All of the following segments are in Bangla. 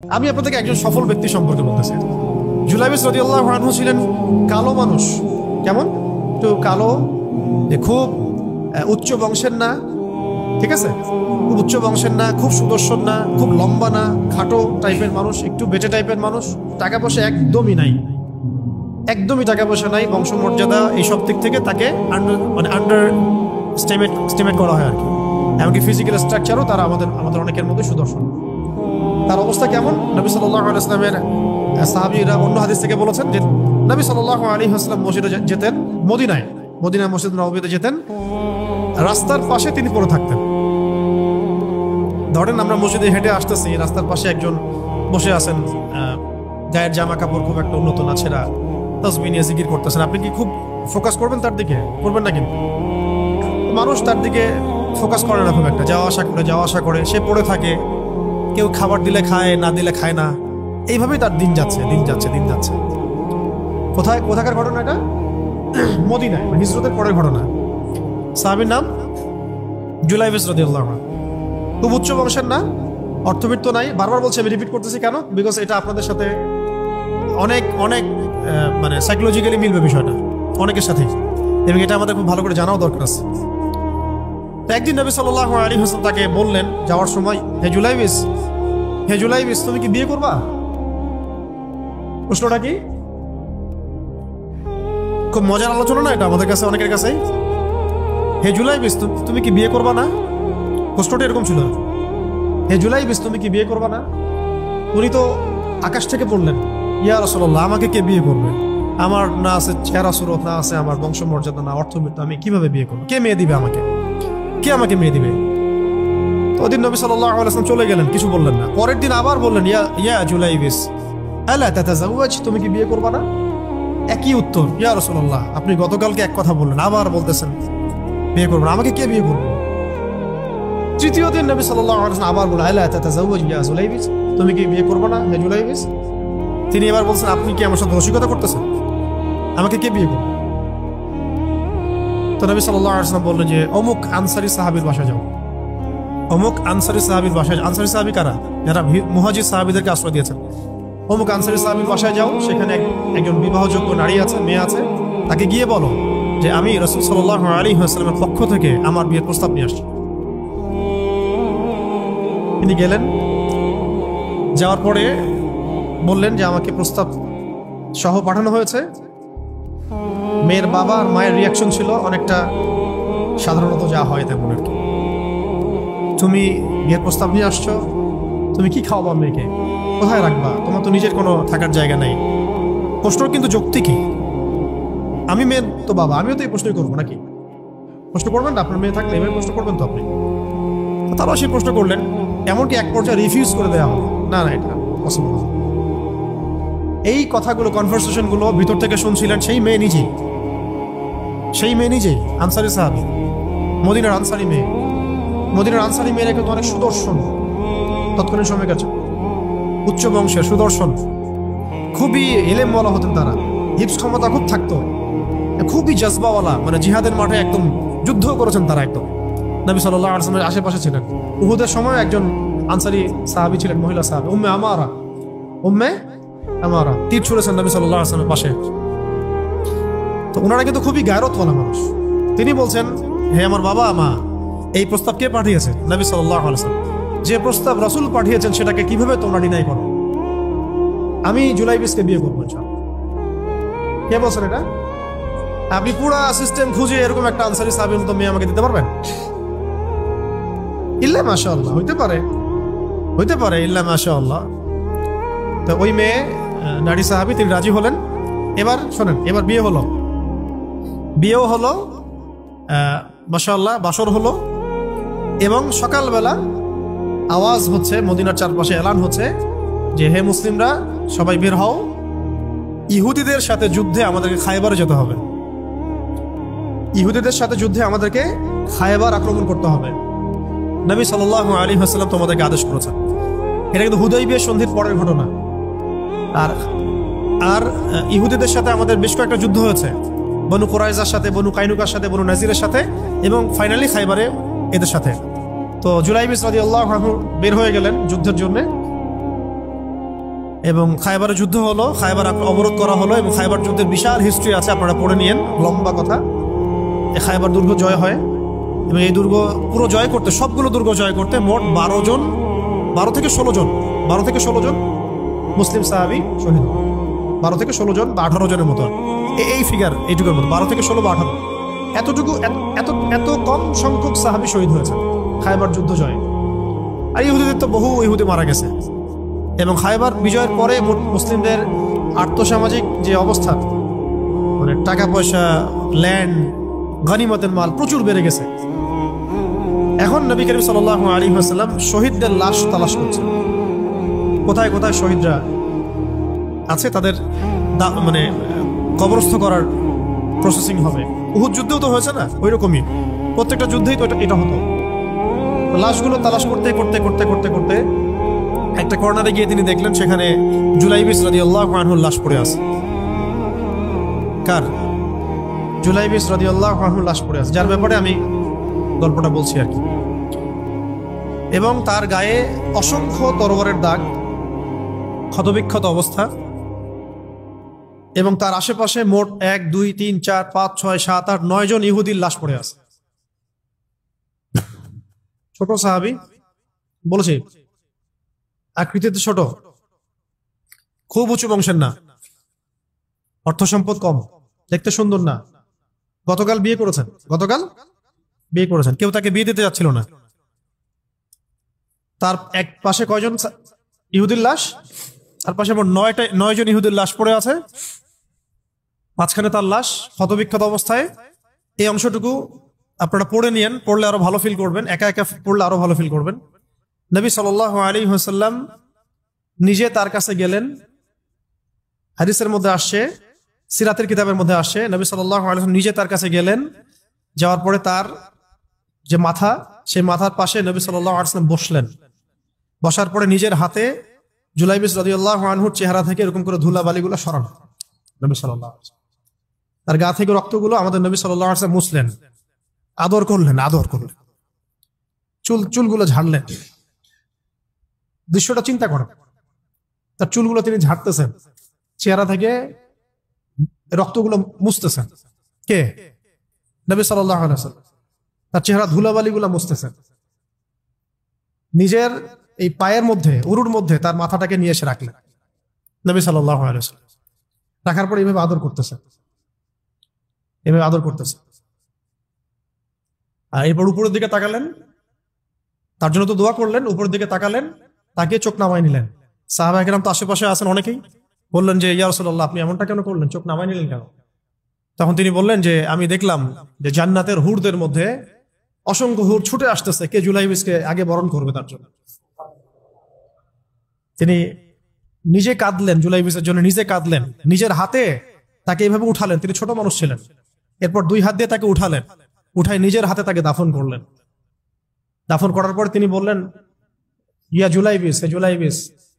আমি আপনাদেরকে একজন সফল ব্যক্তি সম্পর্কে বলতেছি। জুলাইবিস রাদিয়াল্লাহু আনহু ছিলেন কালো মানুষ। কেমন? একটু কালো, খুব উচ্চ বংশের না, ঠিক আছে, খুব উচ্চ বংশের না, খুব সুদর্শন না, খুব লম্বা না, খাটো টাইপের মানুষ, একটু বেটে টাইপের মানুষ। টাকা পয়সা একদমই নাই, একদমই টাকা পয়সা নাই, বংশমর্যাদা এইসব দিক থেকে তাকে আন্ডার স্টিমেট করা হয় আর কি। এমনকি ফিজিক্যাল স্ট্রাকচারও তারা আমাদের অনেকের মধ্যে সুদর্শন। তার অবস্থা কেমন? নবী সাল্লাল্লাহু আলাইহি ওয়াসাল্লামের সাহাবীরা অন্য হাদিস থেকে বলেছেন যে নবী সাল্লাল্লাহু আলাইহি ওয়াসাল্লাম মসজিদে যেতেন, মদিনা মসজিদ নববীতে যেতেন, রাস্তার পাশে তিনি পড়ে থাকতেন। ধরেন আমরা মসজিদে হেঁটে আসতেছি, রাস্তার পাশে একজন বসে আছেন, গায়ের জামা কাপড় খুব একটা উন্নত না, ছেঁড়া, তাসবিহ নিয়ে জিকির করতেছেন। আপনি কি খুব ফোকাস করবেন তার দিকে? করবেন না। কিন্তু মানুষ তার দিকে ফোকাস করে না খুব একটা, যাওয়া আসা করে সে পড়ে থাকে। কেউ খাবার দিলে খায়, না দিলে খায় না। এইভাবেই তার দিন যাচ্ছে। কোথাকার ঘটনা এটা? মদিনায়, হিজরতের পরের ঘটনা। সাহাবীর নাম জুলাইবিস রাদিয়াল্লাহু আনহু। খুব উচ্চ বংশের না, অর্থবিত্ত নাই। বারবার বলছি, আমি রিপিট করতেছি কেন? বিকজ এটা আপনাদের সাথে অনেক মানে সাইকোলজিক্যালি মিলবে বিষয়টা অনেকের সাথেই, এবং এটা আমাদের খুব ভালো করে জানাও দরকার আছে। একদিন নবী সাল্লাল্লাহু আলাইহি ওয়াসাল্লাম তাকে বললেন যাওয়ার সময়, হে জুলাইবিস, তুমি কি বিয়ে করবা? প্রশ্নটা কি? খুব মজার আলোচনা না এটা আমাদের কাছে, অনেকের কাছেই। হে জুলাইবিস, তুমি কি বিয়ে করবা না? প্রশ্নটা এরকম ছিল, হে জুলাইবিস, তুমি কি বিয়ে করবা না? উনি তো আকাশ থেকে পড়লেন, ইয়া রাসূলুল্লাহ, আমাকে কে বিয়ে করবে? আমার না আছে চেহারা সুরত, না আছে আমার বংশমর্যাদা, না অর্থবিত্ত, আমি কিভাবে বিয়ে করবো? কে মেয়ে দিবে আমাকে? কে আমাকে মেয়ে দিবে? তো ওদিন নবী সাল্লাল্লাহু আলাইহি ওয়াসাল্লাম চলে গেলেন, কিছু বললেন না। পরের দিন আবার বললেন, ইয়া জুলাইবিস, আলা তাতাযাওয়াজ, তুমি কি বিয়ে করবা না? একই উত্তর, ইয়া রাসূলুল্লাহ, আপনি গতকালকে এক কথা বললেন, আবার বলতেছেন বিয়ে করবেন, আমাকে কে বিয়ে করবে? তৃতীয় দিন নবী সাল্লাল্লাহু আলাইহি ওয়াসাল্লাম আবার বললেন, আলা তাতাযাওয়াজ ইয়া জুলাইবিস, তুমি কি বিয়ে করবে না হে জুলাইবিস? তিনি এবার বলছেন, আপনি কি আমার সাথে রসিকতা করতেছেন? আমাকে কে বিয়ে করবে? তো নবী সাল্লাল্লাহু আলাইহি ওয়াসাল্লাম বললেন যে অমুক আনসারী সাহাবীর বাসায় যাও। অমুক আনসারী সাহাবীর বাসায়। আনসারী সাহাবী কারা? যারা মুহাজির সাহাবীদেরকে আশ্রয় দিয়েছেন। অমুক আনসারী সাহাবীর বাসায় যাও, সেখানে একজন বিবাহযোগ্য নারী আছে, মেয়ে আছে, তাকে গিয়ে বলো যে আমি রাসূল সাল্লাল্লাহু আলাইহি ওয়াসাল্লামের পক্ষ থেকে আমার বিয়ের প্রস্তাব নিয়ে আসছি। তিনি গেলেন, যাওয়ার পরে বললেন যে আমাকে প্রস্তাব সহ পাঠানো হয়েছে। মেয়ের বাবা আর মায়ের রিয়াকশন ছিল অনেকটা সাধারণত যা হয় তেমন আর কি। তুমি বিয়ের প্রস্তাব নিয়ে আসছো, তুমি কি খাওয়াবা মেয়েকে? কোথায় রাখবা? তোমার তো নিজের কোনো থাকার জায়গা নেই। প্রশ্ন কিন্তু যৌক্তিকই। আমি মেয়ের তো বাবা, আমিও তো এই প্রশ্নই করবো নাকি? প্রশ্ন করবেন না? আপনার মেয়ে থাকলে এভাবে প্রশ্ন করবেন তো আপনি। তারাও সেই প্রশ্ন করলেন, এমনকি এক পর্যায়ে রিফিউজ করে দেওয়া হলো, না এটা পসিবল। এই কথাগুলো, কনভারসেশনগুলো ভিতর থেকে শুনছিলেন সেই মেয়ে নিজেই, আনসারী সাহাবী, মদিনার আনসারী মেয়ে। মদিনার আনসারী মেয়েরা কিন্তু অনেক সুদর্শন তৎকালীন সময়কার, উচ্চ বংশের, সুদর্শন, খুবই ইলেমওয়ালা হতেন তারা, হিপস ক্ষমতা খুব থাকতো, খুবই জজবাওয়ালা, মানে জিহাদের মাঠে একদম যুদ্ধ করেছেন তারা। একদম নবী সাল্লাল্লাহু আলাইহি ওয়াসাল্লামের আশেপাশে ছিলেন। উহুদের সময় একজন আনসারী সাহাবী ছিলেন, মহিলা সাহাবী, উম্মে আমারা তীর ছুঁড়েছেন নবী সাল্লাল্লাহু আলাইহি ওয়াসাল্লামের পাশে। তো ওনারা কিন্তু খুবই গায়রতওয়ালা মানুষ। তিনি বলছেন, হে আমার বাবা মা, এই প্রস্তাব কে পাঠিয়েছে? নবী সাল্লাল্লাহু আলাইহি ওয়াসাল্লাম। যে প্রস্তাব রাসূল পাঠিয়েছেন সেটাকে কিভাবে তোমরা ডিনাই করো? আমি জুলাইবিসকে বিয়ে করবো। কে বলছেন এটা? আপনি পুরা সিস্টেম খুঁজে এরকম একটা আনসারী সাহাবীর মতো মেয়ে আমাকে দিতে পারবেন? ইল্লা মাশাআল্লাহ, হইতে পারে ইল্লা মাশাআল্লাহ। তো ওই মেয়ে নারী সাহাবী, তিনি রাজি হলেন। এবার শোনেন, এবার বিয়েও হলো, মাশাআল্লাহ, বাসর হলো, এবং সকালবেলা আওয়াজ হচ্ছে, মদিনার চারপাশে এলান হচ্ছে যে হে মুসলিমরা, সবাই বের হও, ইহুদিদের সাথে যুদ্ধে আমাদেরকে খায়বারে যেতে হবে। ইহুদিদের সাথে যুদ্ধে আমাদেরকে খায়বার আক্রমণ করতে হবে। নবী সাল্লাল্লাহু আলাইহি ওয়াসাল্লাম তোমাদেরকে আদেশ করেছেন। এটা কিন্তু হুদাইবিয়া সন্ধির পরের ঘটনা। আর ইহুদিদের সাথে আমাদের বেশ কয়েকটা যুদ্ধ হয়েছে, বনু কুরাইজার সাথে, বনু কাইনুকার সাথে, বনু নাজিরের সাথে, এবং ফাইনালি খায়বারে এদের সাথে। তো জুলাইবিস রাদিয়াল্লাহু আনহু বের হয়ে গেলেন যুদ্ধের জন্য। এবং খায়বারের যুদ্ধ হলো, খায়বার অবরোধ করা হলো এবং খায়বার যুদ্ধের বিশাল হিস্ট্রি আছে, আপনারা পড়ে নিয়েন, লম্বা কথা। এই খায়বার দুর্গ জয় হয় এবং এই দুর্গ পুরো জয় করতে, সবগুলো দুর্গ জয় করতে মোট 12 থেকে 16 জন মুসলিম সাহাবী শহীদ। 12 থেকে 16 জন বা 18 জনের মতো, এই ফিগার এইটুকুর মতো, 12 থেকে 16 বা 18, এতটুকু এত কম সংখ্যক সাহাবী শহীদ হয়েছে খায়বার যুদ্ধ জয়। আর ইহুদিদের তো বহু ইহুদি মারা গেছে। এবং খায়বার বিজয়ের পরে মুসলিমদের আর্থসামাজিক যে অবস্থা, মানে টাকা পয়সা, ল্যান্ড, গনিমতের মাল প্রচুর বেড়ে গেছে। এখন নবী করিম সাল্লাল্লাহু আলাইহি ওয়াসাল্লাম শহীদদের লাশ তালাশ করছে, কোথায় কোথায় শহীদরা আছে, তাদের মানে কবরস্থ করার প্রসেসিং হবে। উহুদ যুদ্ধেও তো হয়েছে না, ওই রকমই প্রত্যেকটা যুদ্ধেই তো এটা হতো। লাশগুলো তালাশ করতে করতে করতে করতে করতে একটা কর্নারে গিয়ে তিনি দেখলেন সেখানে জুলাইবিস রাদিয়াল্লাহু আনহুর লাশ পড়ে আছে। কার? জুলাইবিস রাদিয়াল্লাহু আনহুর লাশ পড়ে আছে, যার ব্যাপারে আমি গল্পটা বলছি আর কি। এবং তার গায়ে অসংখ্য তরবারের দাগ, ক্ষতবিক্ষত অবস্থা, এবং তার আশেপাশে মোট 1 2 3 4 5 6 7 8 9 জন ইহুদির লাশ পড়ে আছে। ছোট সাহাবী, বলেছি আকৃতিতে ছোট, খুব উঁচু বংশের না, অর্থ সম্পদ কম, দেখতে সুন্দর না, গতকাল বিয়ে করেছেন, কেউ তাকে বিয়ে দিতে যাচ্ছিল না। তার এক পাশে কয়জন ইহুদির লাশ, তার পাশে মোট 9 জন ইহুদির লাশ পড়ে আছে, মাঝখানে তার লাশ ক্ষতবিক্ষত অবস্থায়। এই অংশটুকু আপনারা পড়ে নিয়েন, পড়লে আরো ভালো ফিল করবেন, একা একা পড়লে আরো ভালো ফিল করবেন। নবী সাল্লাল্লাহু আলাইহি ওয়াসাল্লাম নিজে তার কাছে গেলেন, হাদিসের মধ্যে আসছে, সিরাতের কিতাবের মধ্যে আসছে, নবী সাল্লাল্লাহু আলাইহি ওয়াসাল্লাম নিজে তার কাছে গেলেন, যাওয়ার পরে তার যে মাথা, সেই মাথার পাশে নবী সাল্লাল্লাহু আলাইহি ওয়াসাল্লাম বসলেন। বসার পরে নিজের হাতে জুলাইবিস রাদিয়াল্লাহু আনহুর চেহারা থেকে এরকম করে ধুলাবালিগুলো সরানো, নবী সাল্লাল্লাহু আলাইহি ওয়াসাল্লাম তার গা থেকে রক্তগুলো আমাদের নবী সাল্লাল্লাহু আলাইহি ওয়াসাল্লাম মুছলেন, আদর করলেন, চুলগুলো ঝাড়লেন। দৃশ্যটা চিন্তা করেন, তার চুলগুলো তিনি ঝাড়তেছেন, চেহারা থেকে রক্তগুলো মুছতেছেন। কে? নবী সাল্লাল্লাহু আলাইহি ওয়াসাল্লাম তার চেহারা ধুলাবালিগুলো মুছতেছেন। নিজের এই পায়ের মধ্যে, উরুর মধ্যে তার মাথাটাকে নিয়ে এসে রাখলেন নবী সাল্লাল্লাহু আলাইহি ওয়াসাল্লাম। রাখার পরে এইভাবে আদর করতেছেন। আর এরপর উপরের দিকে তাকালেন, তার জন্য তো দোয়া করলেন, উপরের দিকে তাকালেন, তাকে চোখ নামায় নিলেন। সাহাবা কেরাম তো আশেপাশে আছেন অনেকেই, বললেন যে ইয়া রাসূলুল্লাহ, আপনি এমনটা কেন করলেন, চোখ নামায় নিলেন কেন? তখন তিনি বললেন যে আমি দেখলাম যে জান্নাতের হুরদের মধ্যে অসংখ্য হুর ছুটে আসতেছে, কে জুলাইবিসকে আগে বরণ করবে তার জন্য। তিনি নিজে কাঁদলেন, জুলাইবিসের জন্য নিজে কাঁদলেন, নিজের হাতে তাকে এইভাবে উঠালেন। তিনি ছোট মানুষ ছিলেন, এরপর 2 হাত দিয়ে তাকে উঠালেন, উঠায় নিজের হাতে তাকে দাফন করলেন। দাফন করার পর তিনি বললেন, ইয়া জুলাইবিস, হে জুলাইবিস,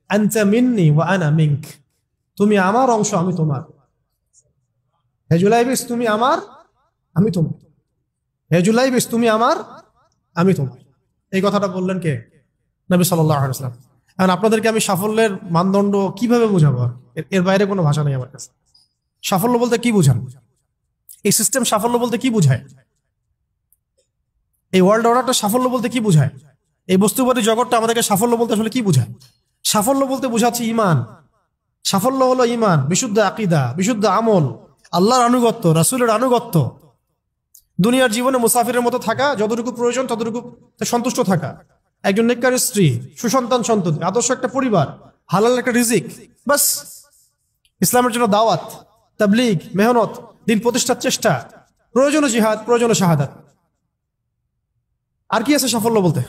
আনতা মিন্নি ওয়া আনা মিনক, তুমি আমার অংশ, আমি তোমার। হে জুলাইবিস, তুমি আমার, আমি তোমার। হে জুলাইবিস, তুমি আমার, আমি তোমার। এই কথাটা বললেন কে? নবী সাল্লাল্লাহু আলাইহি ওয়াসাল্লাম। এখন আপনাদেরকে আমি সাফল্যের মানদণ্ড কিভাবে বুঝাবো, এর বাইরে কোনো ভাষা নেই আমার কাছে। সাফল্য বলতে কি বুঝান? এই সিস্টেম সাফল্য বলতে কি বুঝায়? এই ওয়ার্ল্ড অর্ডারটা সাফল্য বলতে কি বুঝায়? এই বস্তুবাদী জগৎটা আমাদেরকে সাফল্য বলতে আসলে কি বুঝায়? সাফল্য বলতে বুঝাচ্ছি ইমান। সাফল্য হলো ইমান, বিশুদ্ধ আকীদা, বিশুদ্ধ আমল, আল্লাহর আনুগত্য, রাসূলের আনুগত্য, দুনিয়ার জীবনে মুসাফিরের মতো থাকা, যতটুকু প্রয়োজন ততটুকু সন্তুষ্ট থাকা, একজন নেককার স্ত্রী, সুসন্তান সন্ততি, আদর্শ একটা পরিবার, হালাল একটা রিজিক, বাস। ইসলামের জন্য দাওয়াত, তাবলীগ, মেহনত, দিন প্রতিষ্ঠার চেষ্টা, প্রয়োজন জিহাদ, প্রয়োজন শাহাদাত। আর কি আছে সাফল্য বলতে?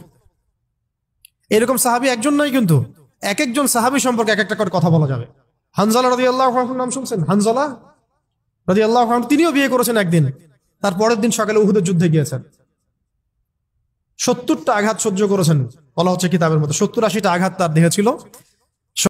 এরকম সাহাবী একজন নয়, কিন্তু এক একজন সাহাবী সম্পর্কে এক একটা করে কথা বলা যাবে। হানজালা রাদিয়াল্লাহু আনহুর নাম শুনছেন? হানজালা রাদিয়াল্লাহু আনহু, তিনিও বিয়ে করেছেন একদিন, তার পরের দিন সকালে উহুদের যুদ্ধে গিয়েছেন। 70টা আঘাত সহ্য করেছেন, বলা হচ্ছে কিতাবের মধ্যে 70-80টা আঘাত তার দেহে ছিল,